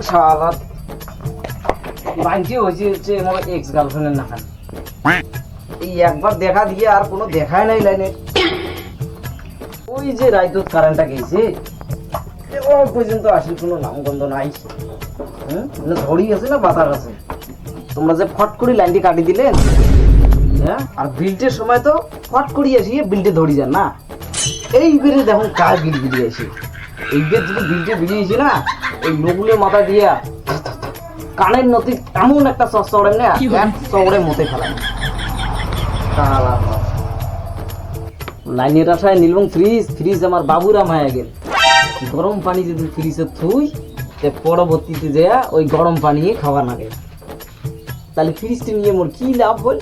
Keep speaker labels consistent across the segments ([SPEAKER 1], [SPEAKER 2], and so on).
[SPEAKER 1] শালা বাইকে হয়েছে আমার এক্স গার্লফ্রেন্ডের নাকান। এই একবার দেখা দিয়ে আর কোনো দেখাই নাই লাইনে। ওই যে রাইতত কারেন্টটা গেছে ও পর্যন্ত আসলে কোনো নামগন্ধ নাই। ধরি আছে না বাতাস আছে? তোমরা যে ফট করে লাইনটি কাটি দিলেন, হ্যাঁ, আর বিল্টের সময় তো ফট করি আসি বিল্টে ধরি যান না। এই বেড়ে দেখুন কার বিল বেরিয়ে আসে। এই বের যদি বিল্টে বেরিয়েছে না, এই লোকগুলো মাথা দিয়া কানের নতি এমন একটা চড়ে না, এক চড়ে মতে ফেলায়। লাইনের আশায় নিলবং ফ্রিজ আমার বাবুরাম হয়ে গেল। গরম পানি যদি ফ্রিজে থুই, পরবর্তীতে যে ওই গরম পানি খাওয়া লাগে, তাহলে ফ্রিজটি নিয়ে মোর কি লাভ হল?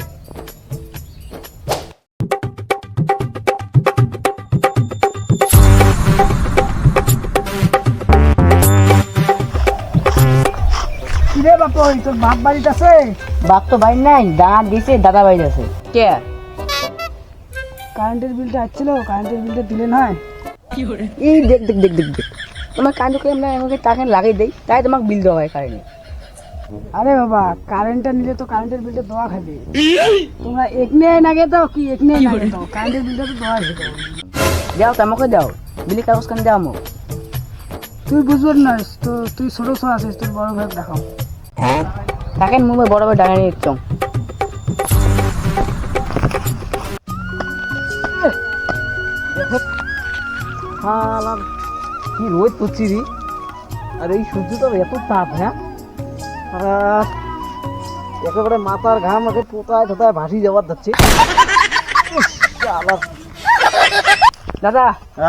[SPEAKER 2] তোর বাপ বাড়িতে আছে?
[SPEAKER 3] বাপ তো বাড়ি নাই, দাঁত দিছে, দাদা বাড়ি আছে। কে?
[SPEAKER 2] কারেন্টের বিলটা আসছিল, কারেন্টের বিলটা দিলে নয়।
[SPEAKER 3] এই দেখ দেখ দেখ দেখ দেখ, তোমার কারেন্টকে আমরা আমাকে টাকা লাগিয়ে দেই, তাই তোমাকে বিল দেওয়া হয় কারেন্টে।
[SPEAKER 2] আরে বাবা, কারেন্টটা নিলে তো কারেন্টের বিলটা দেওয়া খাবে। তোমরা একনে নাগে দাও কি একনে নাগে দাও, কারেন্টের বিলটা তো দেওয়া খাবে।
[SPEAKER 3] দাও তো আমাকে দাও, বিলি কাগজ খান দাও আমাকে।
[SPEAKER 2] তুই বুঝবে না তো, তুই ছোট ছোট আছিস, তোর বড় ভাই দেখাও।
[SPEAKER 3] টাকেন মুম্বাই বড় বড় ডাঙা নিয়ে চং।
[SPEAKER 1] কি রোদ পড়ছি রে, আর এই সূর্যটা এত তাপ, হ্যাঁ, একেবারে মাথার ঘাম আমাকে পোতায় টোতায় ভাসি যাওয়ার যাচ্ছে।
[SPEAKER 3] দাদা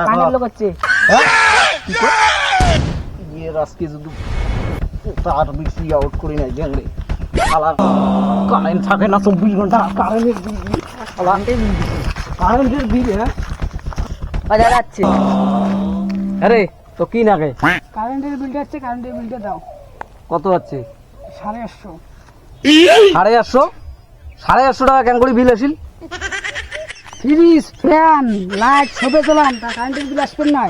[SPEAKER 3] কারেন্টের লোক হচ্ছে।
[SPEAKER 1] আজকে যদি তার বেশি আউট করি নাই জানলে, কারেন্ট থাকে না 24 ঘন্টা। কারেন্টের বিল, হ্যাঁ
[SPEAKER 3] বাজার যাচ্ছে।
[SPEAKER 1] আরে তো কি নাগে?
[SPEAKER 2] কারেন্টের বিলটা আসছে, কারেন্টের বিলটা দাও।
[SPEAKER 1] কত আছে?
[SPEAKER 2] 850।
[SPEAKER 1] 850? 850 টাকা কেন করে বিল আসিল?
[SPEAKER 2] ফ্রিজ, ফ্যান, লাইট সবে চলাম, তা কারেন্টের বিল আসবে না?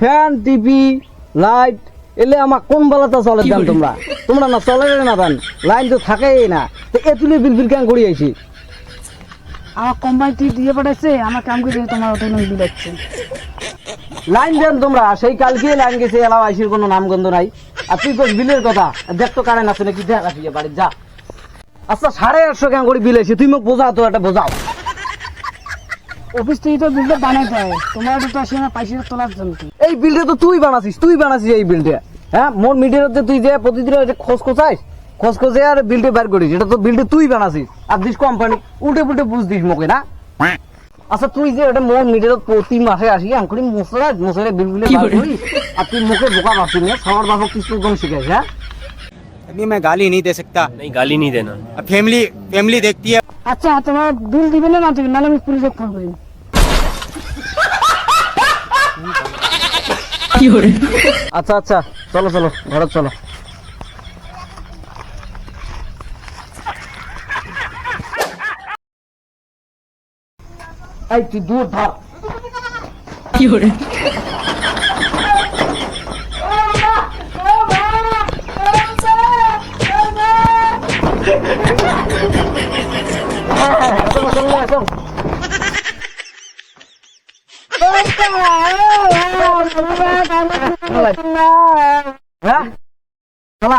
[SPEAKER 1] ফ্যান, টিভি, লাইট এলে আমার কোন বেলাতে চলে দেন তোমরা? তোমরা না চলে না দেন, লাইন তো থাকেই না, তো এ তুলে বিল বিল কেন করি আইছি?
[SPEAKER 2] আমার কোম্পানি দিয়ে পাঠাচ্ছে, আমার কাম করে তোমার অত বিল আসছে।
[SPEAKER 1] লাইন দেন তোমরা, সেই কালকে লাইন গেছে, এলাও আইসির কোনো নামগন্ধ নাই। আর তুই তো বিলের কথা দেখ তো, কারেন্ট আছে নাকি দেখ আসি বাড়ি যা। আচ্ছা 850 কেন করে বিল আইছে? তুই মোক বোঝাও তো, একটা বোঝাও।
[SPEAKER 2] অফিস থেকে তো বিলটা বানাইতে হয়, তোমার তো আসে না পয়সা তোলার জন্য।
[SPEAKER 1] এই বিলটা তো তুই বানাছিস এই বিলটা, হ্যাঁ? মোর মিডিয়াতে তুই যে প্রতিদিন খোঁজ খোঁজে আর বিলটা বের করিস, এটা তো বিলটা তুই বানাছিস। আর দিস কোম্পানি উল্টে পুল্টে বুঝ দিস মোকে না। আচ্ছা তুই যে এটা মোর মিডিয়াতে প্রতি মাসে আসি আমি মশলা বিল বিলে বার করিস, আর তুই মুখে বোকা পাচ্ছিস না, সবার বাবা কিছু কম শিখাইস, হ্যাঁ?
[SPEAKER 4] अभी मैं गाली नहीं दे सकता।
[SPEAKER 5] नहीं, गाली नहीं देना।
[SPEAKER 4] अब फैमिली देखती है।
[SPEAKER 2] আচ্ছা তোমার বিল দিবে না দিবে, নাহলে আমি পুলিশে ফোন করি।
[SPEAKER 1] আচ্ছা আচ্ছা, চলো চলো ঘরে চলো। এই তুই দূর ধর।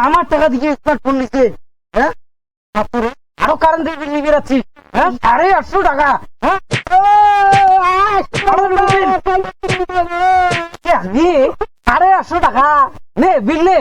[SPEAKER 1] আমার টাকা দিয়ে স্মার্টফোন নিচ্ছে, হ্যাঁ? আরো কারেন্টের বিল নিয়ে বেড়াচ্ছি, হ্যাঁ? 850 টাকা, হ্যাঁ? 850 টাকা নে বিল নে।